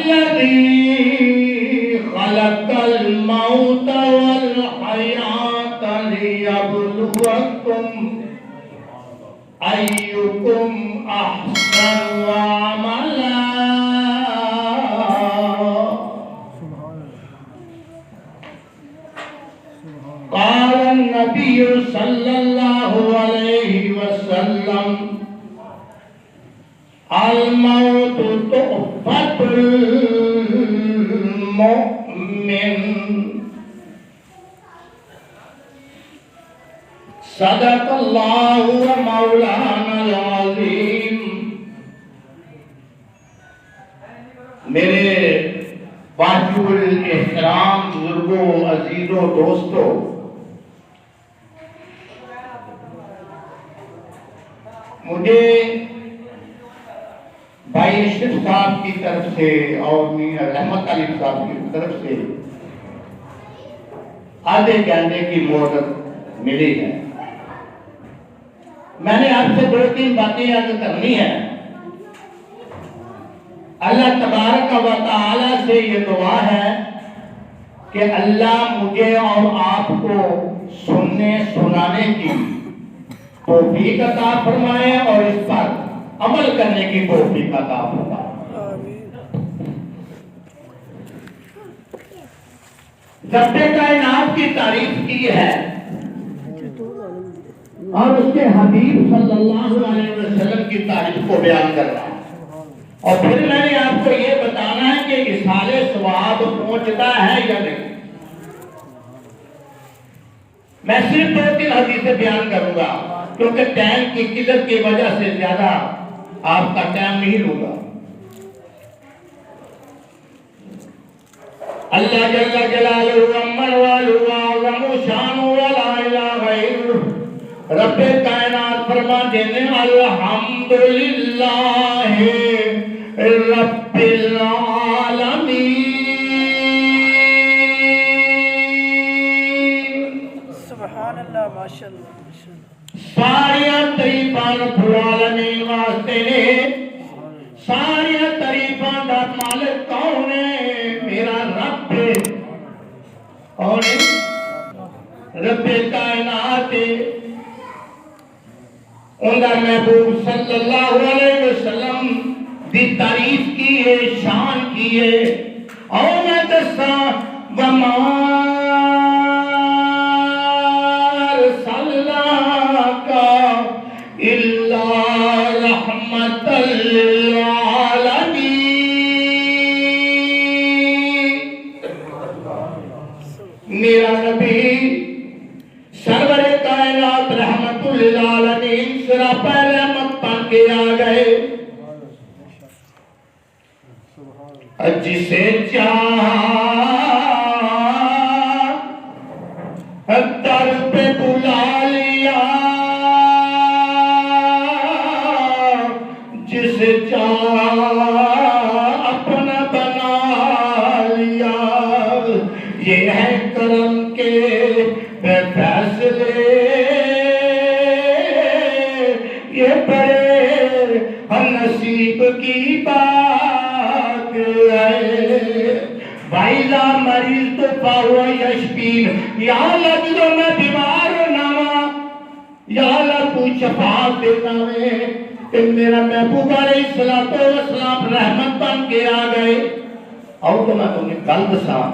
الذي خلق الموت والحياة ليبلوكم أيكم أحسن عملا قال النبي صلى الله عليه وسلم الموت تحفة المؤمن صدق اللہ مولانا العظیم۔ میرے واجب الاحترام بزرگوں، عزیزوں، دوستوں، مجھے بھائی اشرف صاحب کی طرف سے اور میاں رحمت علی صاحب کی طرف سے آدھے گھنٹے کی مہلت ملی ہے۔ میں نے آپ سے 2-3 باتیں عرض کرنی ہے۔ اللہ تبارک و تعالی سے یہ دعا ہے کہ اللہ مجھے اور آپ کو سننے سنانے کی توفیق عطا فرمائے اور اس پر عمل کرنے کی توفیق عطا فرمائے۔ رب کائنات کی تعریف کی ہے اور اس کے حبیب صلی اللہ علیہ وسلم کی تعریف کو بیان کر رہا ہے، اور پھر میں نے آپ کو یہ بتانا ہے کہ اصحال ثواب پہنچتا ہے یا نہیں۔ میں صرف 2-3 حدیثیں بیان کروں گا کیونکہ ٹائم کی قلت کی وجہ سے زیادہ آپ کا ٹائم نہیں لوں گا۔ اللہ جل جلالہ امن والہ اعظم شان ولا الہ غیرہ، رب کائنات فرما دینے الحمدللہ رب العالمین۔ سبحان اللہ، ماشاءاللہ۔ ساریاں تعریفاں رب العالمین واسطے نے۔ ساریاں تعریفاں دا مالک کون ہے؟ میرا رب ہے۔ کون ہے؟ رب کائنات ہے۔ اندر محبوب صلی اللہ علیہ وسلم دی تعریف کی ہے، شان کی ہے، اور میں دساں وما ارسلناک الا رحمۃ للعالمین۔ میرا نبی سرور کائنات رحمت للعالمین سراپا رحمت بن کے آ گئے۔ جسے چاہا در پہ بلا لیا، جسے چاہا اپنا بنا لیا۔ یہ ہے کرم کے فیصلے، یہ بڑے نصیب کی بات ہے۔ وَإِذَا مَرِضْتُ فَهُوَ يَشْفِينِ، یا اللہ جو میں بیمار نہ یا اللہ تو شفاعت دیتا ہے۔ کہ میرا محبوب علیہ السلام رحمت بن کے آ گئے۔ اور تو میں تمہیں گل دساں،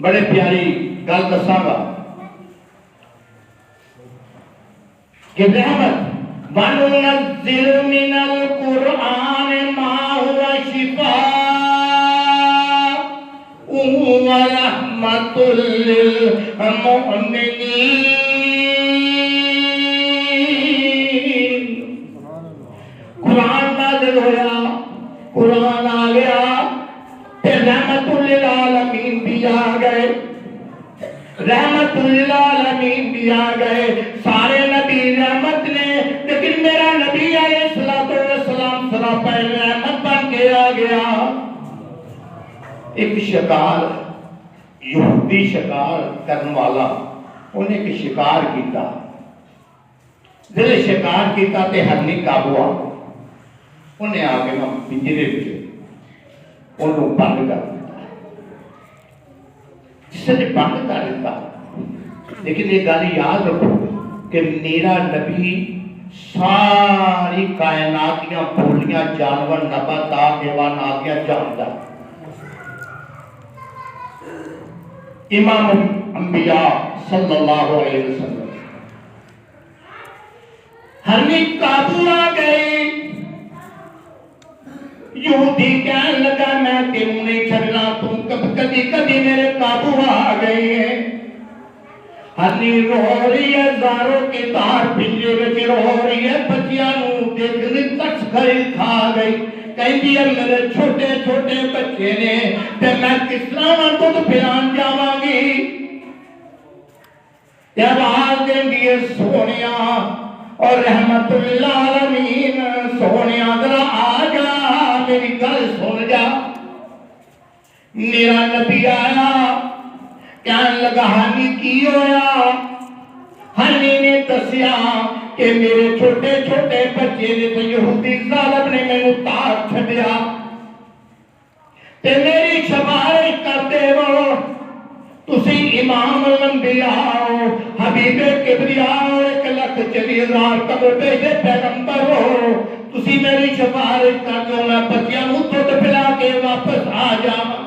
بڑے پیاری گل دساں گا کہ رحمت وَنُنَزِّلُ مِنَ الْقُرْآنِ مَا هُوَ شِفَاءٌ وَرَحْمَةٌ لِّلْمُؤْمِنِينَ۔ قرآن نازل ہوا، قرآن آ گیا، پھر رحمت للعالمین بھی آ گئے، رحمت للعالمین بھی آ گئے۔ سارے نبی رحمت نے، لیکن میرا نبی علیہ السلام سراپا رحمت بن کے آ گیا۔ ایک شکار، یہودی شکار کرنے والا، انہیں ایک شکار کیتا، جب شکار کیتا تے ہرنی قابو آ، انہیں آگے پنجرے وچ انہوں بند کر دیتا، جس نے بند کر دیتا. لیکن یہ گل یاد رکھو کہ میرا نبی ساری کائنات دیا بولیاں جانور نباتات حیوانات دیا جانتا. امام انبیاء صلی اللہ علیہ وسلم ہرنی قابو آ گئی. یہودی کہنے لگا میں تینوں نہیں چھڑنا، تم کبھی کبھی میرے قابو آ گئی ہے. ہرنی رو رہی ہے، زاروں کے تار پنجے میں رو رہی ہے، بچیاں نوں دیکھنے تک گھر کھا گئی. کہندی ہے میرے چھوٹے چھوٹے بچے نے تے میں کس طرح دودھ پلان جاواں گی. تے آواز دیندی ہے سونیا اور رحمت للعالمین، سونیا ذرا آ جا میری گل سن جا. میرا نبی آیا، کہنے لگا ہانی کی ہویا. ہانی نے دسیا کہ میرے چھوٹے چھوٹے بچے نے تو یہودی ظالم نے میں تار چھڈیا تے میری شفاعت کرتے ہو. تسی امام الانبیاء حبیب کبریاء 1,40,000 قبر پہ پیغمبر ہو. تسی میری شفاعت کر دو، میں بچیاں نوں دودھ پلا کے واپس آ جاواں.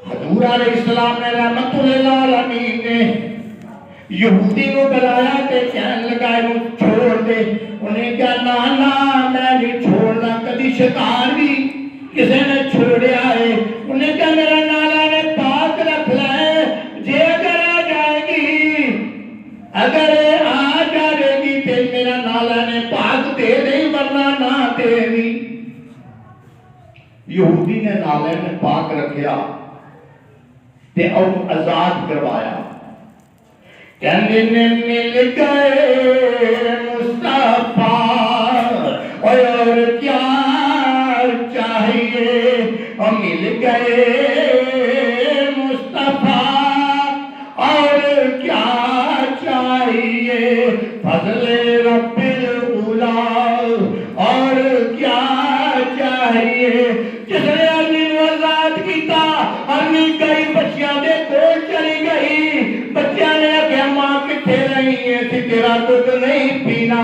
حضور علیہ السلام نے رحمت للعالمین نے یہودی کو بلایا تے کہنے لگا انہوں چھوڑ دے. انہیں کہا نا میں نہیں چھوڑنا، کبھی شکار بھی کسی نے چھوڑیا ہے. انہیں کہا میرا نالا نے پاک رکھ لائے، جے اگر آ جائے گی، اگر آ جائے گی تے میرا نالا نے پاک دے دے ورنہ نہ دے دی. یہودی نے نالے میں پاک رکھیا تے اور آزاد کروایا. کہنے نے مل گئے مصطفیٰ اور کیا چاہیے، اور مل گئے مصطفیٰ اور کیا چاہیے، فضل رب الاولیاء اور کیا چاہیے. جس نے ارنی نو آزاد کیتا، ارنی گئی بچیاں دے کول چلی گئی. بچیاں نے آخیا ماں کتنے رہی ہے، اسی تیرا دودھ نہیں پینا.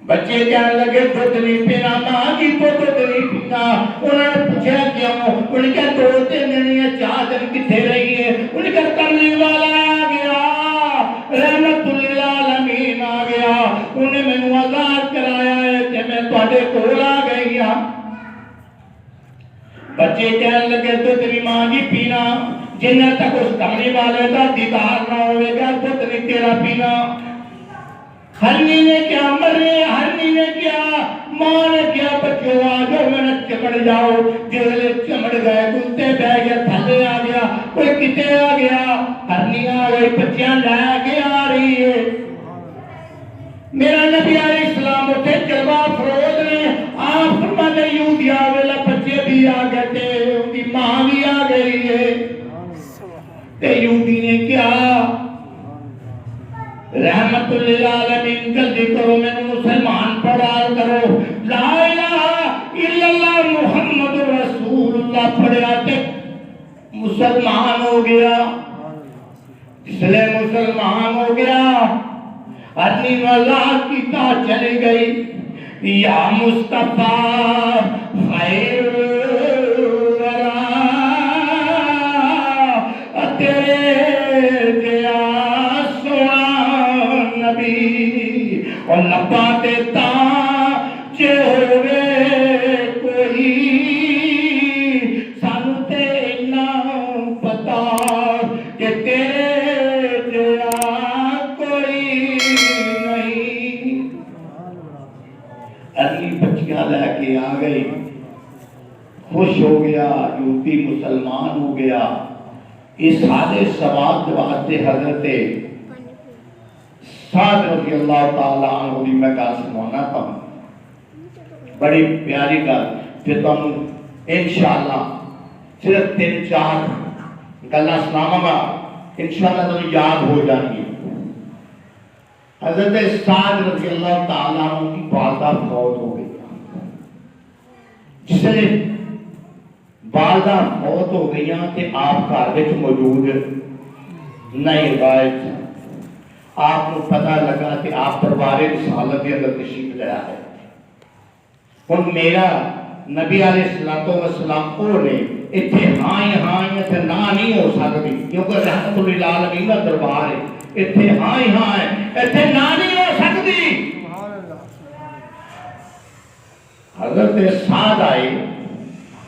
بچے کہنے لگے دودھ نہیں پینا، ماں کی تو دودھ نہیں پینا. انہوں نے پوچھا کیوں؟ انہوں نے کہا 2 دن نہیں 4 دن کتنے رہی ہے. انہوں نے کہا کرنے والا آ گیا، رحمت للعالمین آ گیا، انہیں میں نے آزاد کرایا ہے کہ میں تواڈے کول آ گئی ہاں. بچے کہنے لگے دودھ نہیں ماں جی پینا، جنہیں تک اس کمرے والے کا دیدار نہ ہوئے گا دودھ نہیں تیرا پینا. ہرنی نے کیا مرے، ہرنی نے کیا ماں نے کیا بچوں آ جاؤ میں نے چمڑ جاؤ. جلے چمڑ گئے، کتے بہ گیا، تھلے آ گیا، کوئی کتے آ گیا. ہرنی آ گئی، بچیاں لایا کے آ رہی ہے. میرا نبی علیہ السلام اٹھے جلوہ فروز نے آپ فرماتے یہودی آویلا بچے بھی آ گئے تھے، ان کی ماں بھی آ گئی ہے. تے یہودی نے کیا رحمت للعالمین جلدی کرو میں مسلمان پڑھا کرو لا الہ الا اللہ محمد رسول اللہ پڑھا تے مسلمان ہو گیا. اس لئے مسلمان ہو گیا. ارنی واللہ کی تا چلی گئی. یا مصطفیٰ خیر ورا تیرے جیا سونا نبی اور لبا دیتا جے ہوئے کوئی سانو تے اتنا پتا کہ تیرے جیا کوئی نہیں. ارلی بچیاں لے کے آ گئی، خوش ہو گیا، یہودی مسلمان ہو گیا. اس حادث سواد واسطے حضرت سعد رضی اللہ تعالیٰ عنہ دی میں گل سنانا پاؤں، بڑی پیاری گل. پھر تم انشاءاللہ صرف 3-4 گلاں سناواں گا، انشاءاللہ تمہیں یاد ہو جائیں گی. حضرت سعد رضی اللہ تعالیٰ عنہ کی والدہ فوت ہو گئی. جس نے والدہ فوت ہو گئی کہ آپ گھر وچ موجود نہیں غائب. آپ کو پتہ لگا کہ آپ دربار رسالت کے اندر تشریف لایا ہے. ہن میرا نبی علیہ السلام کو نے اتنے ہاں اتنے نہ نہیں ہو سکتی کیونکہ رحمت للعالمین کا دربار ہے. اتنے ہاں ہے اتنے نہ نہیں ہو سکتی. حضرت سعد آئے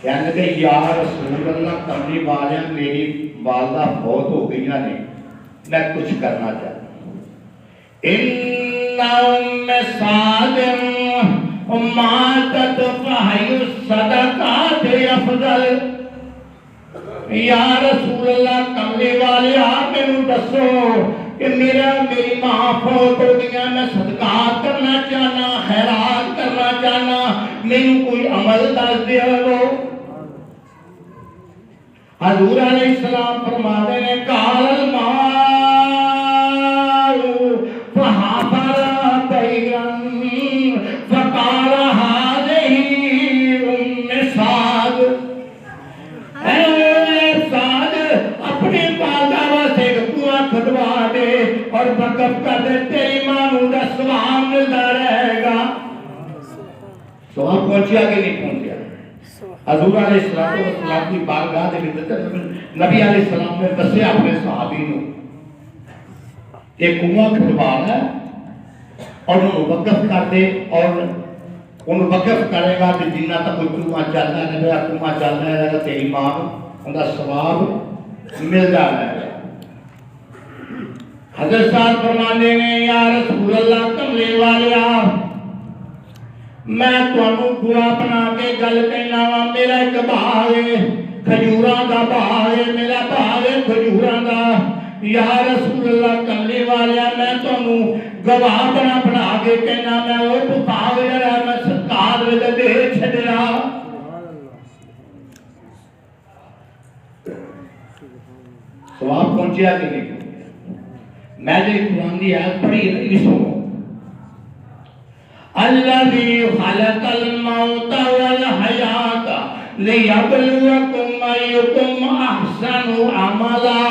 کہنے کہ یا رسول اللہ کملی والے میری والدہ فوت ہو گئی نے میں کچھ کرنا چاہتا ہوں. ان ام سعد ماتت فحی الصدقات افضل. یا رسول اللہ کملی والے آپ میں دسو کہ میری ماں فوت ہو گیا میں صدقات کرنا چاہنا خیرات کرنا چاہنا میں کوئی عمل دس دیا. حضور علیہ السلام فرماتے ہیں قال الماء فحفر بئرا فقال هذه ام سعد. اے سعد اپنے والدہ واسطے کنواں کھدوا دے اور وقف کر دے تیری ماں نوں دا ثواب ملدا رہے گا. ثواب پہنچیا کہ نہیں پہنچیا؟ حضور علیہ السلام کی بارگاہ دے وچ نبی علیہ السلام نے دسیا اپنے صحابی نوں ایک کنواں کھدوانا اور انہوں وقف کر دے اور انہوں وقف کرے گا کہ جنہ تک کوئی کنواں چلتا ہے میرا کنواں چلتا ہے تیری ماں ان کا ثواب ملتا ہے. حضرت صاحب فرمانے نے یا رسول اللہ کملے والے میں تمہیں دعا بنا کے گل کہنا وا میرا ایک باغ ہے کھجوراں دا باغ ہے میرا باغ ہے کھجوراں دا. یا رسول اللہ کملی والیا میں تمہیں گواہ بنا کے کہنا میں وہ باغ جڑا میں سرکار وچ دے چھڈیا. ثواب پہنچیا کہ نہیں؟ میں جو قرآن دی آیت پڑھی ہے یہ سنو. الذي خلق الموت والحياة ليبلوكم أيكم أحسن عملا.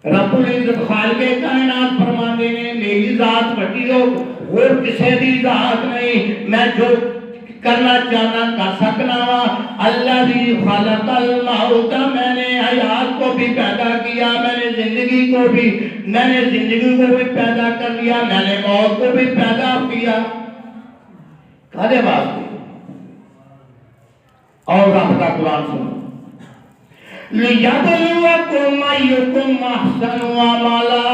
رب العزت خالق کائنات فرماتے ہیں میری ذات بڑی ہو اور کسی دی ذات نہیں میں جو کرنا چاہنا کر سکنا وا. الذی خلق الموت میں نے حیات کو بھی پیدا کیا میں نے زندگی کو بھی پیدا کر لیا میں نے موت کو بھی پیدا کیا. کہنے واسطے اور رب کا قرآن سنو لِيَبْلُوَكُمْ أَيُّكُمْ أَحْسَنُ عَمَلًا.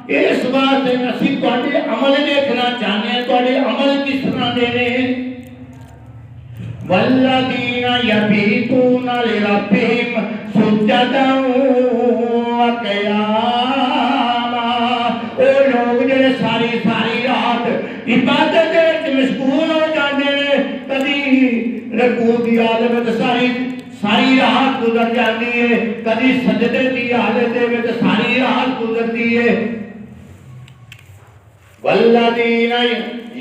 اس واسطے اسی تواڈے عمل دیکھنا چاہتے ہیں تواڈے عمل کس طرح دے نے. وَالَّذِينَ يَبِيتُونَ لِرَبِّهِمْ سُجَّدًا وَقِيَامًا. او لوگ جڑے ساری رات عبادت وچ مشغول ہو جاندے نے کبھی رکوع دی حالت وچ ساری رات گزر جاتی ہے کبھی سجدے کی حالت میں ساری رات گزرتی ہے. والذین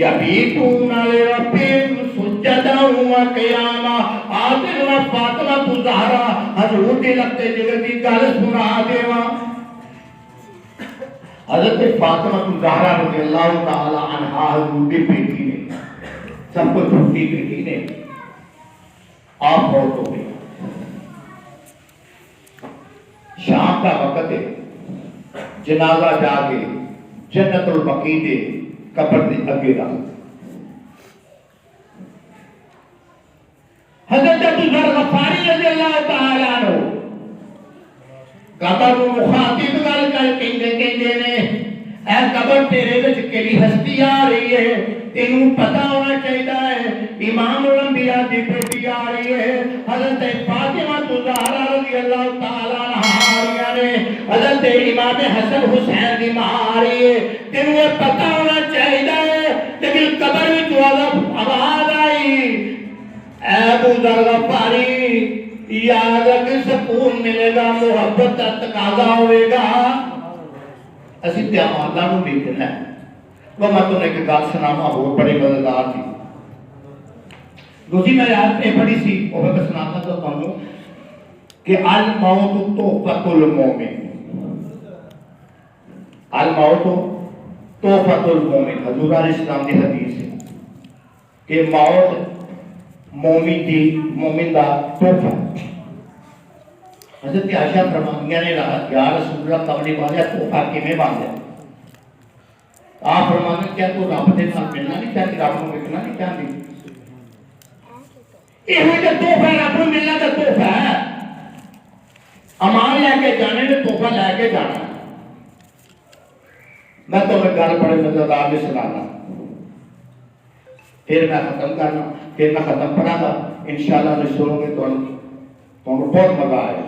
یبیتون لربہم سجدا وقیاما. آخر فاطمہ الزہرا حضور کے لگتے جگر کی گل سنا دیواں. حضرت فاطمہ الزہرا رضی اللہ تعالی عنہا حضور کی بیٹی نے سب کو چھوٹی بیٹی نے آپ فوت ہو گئی. شام کا وقت ہے جنازہ جا کے جنت البقیع دے قبر دے اگے رکھ. حضرت ابو ذر غفاری رضی اللہ تعالی عنہ قبر مخاطب گل کر کہندے نے اے قبر تیرے وچ کیڑی ہستی آ رہی ہے تینوں پتہ ہونا چاہیے. امام الانبیاء دی بیٹی آ رہی ہے حضرت فاطمہ الزہرا رضی اللہ تعالی عنہا نے حضرت امام حسن حسین دی ماں آ رہی ہے تینوں پتہ ہونا چاہیے. لیکن قبر وچ آواز آئی اے ابو ذر غفاری یاد رکھ سکون ملے گا محبت کا تقاضا ہوئے گا. اسی اللہ نو ویکھنا ہے۔ وہ میں تمہیں ایک گل سناواں بہت بڑی مزیدار تھی۔ دوسری میں آیت میں پڑھی سی، وہ میں سناتا تو تمہیں کہ الموت تحفۃ المومن، الموت تحفۃ المومن، حضور علیہ السلام کی حدیث ہے کہ موت مومن دا تحفہ۔ حضرت عائشہ فرماندیاں نے یا رسول اللہ تملی باندھا تحفہ کیویں باندھا؟ آپ فرمانے کیا تو رب دے نال ملنا نہیں چاہتی، رب نو ویکھنا نہیں چاہتی؟ یہ جو تحفہ رب نو ملنا کا تحفہ ہے، امان لے کے جانے نے تحفہ لے کے جانا۔ میں تمہیں گل بڑے مزیدار میں سنانا، پھر میں ختم کرنا، پھر میں ختم پڑھا گا انشاءاللہ جو سنو گے تو بہت مزہ آئے۔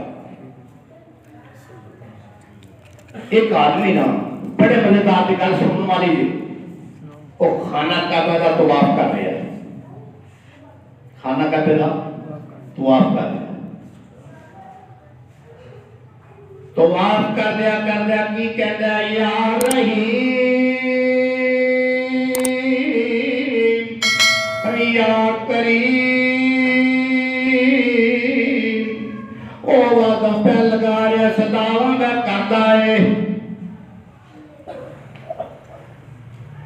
ایک آدمی نا بڑے مزیدار کی گل سننے والی جی، وہ خانہ کعبہ کا طواف کر رہا ہے، خانہ کعبہ کا طواف کر رہا ہے، طواف کر دیا کی کہتا ہے یا رحیم یا کریم، او وعدہ پہ لگا رہا صداواں میں کرتا ہے،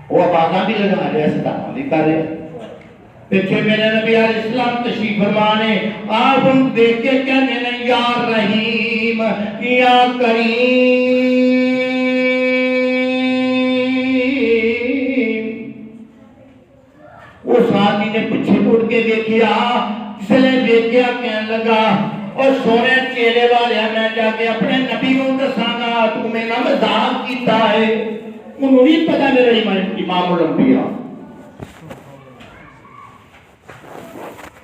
وہ وعدہ بھی لگا رہا صداواں بھی کر رہا۔ پیچھے میرے نبی علیہ السلام تشریف فرمانے، آپ ان دیکھ کے کہنے لیں یا رحیم یا کریم۔ اس آدمی نے پیچھے مڑ کے دیکھیا، اس نے دیکھیا کہنے لگا اور سونے چہرے والے میں جا کے اپنے نبی کو دساں گا تو میرا مذاق کیتا ہے، انہوں نہیں پتا میرا امام الانبیاء۔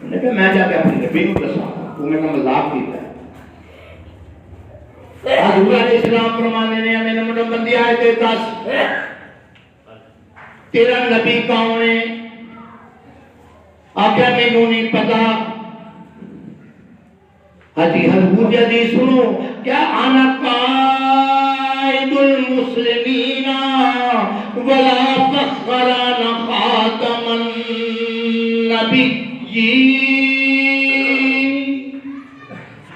لیکن میں جا کے اپنے نبی کو دساں گا تو میرا مذاق کیتا ہے۔ حضور علیہ السلام فرمانے نے ہمیں نمبر بندی آئے تھے 10، تیرا نبی کون ہے؟ آگیا میں نو نہیں پتا۔ حضور جدی سنو، کیا انا قائد المسلمین ولا فخران خاتم النبیین،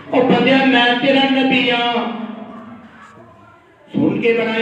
اور بندیا میں تیرا نبی ہاں، سن کے بڑا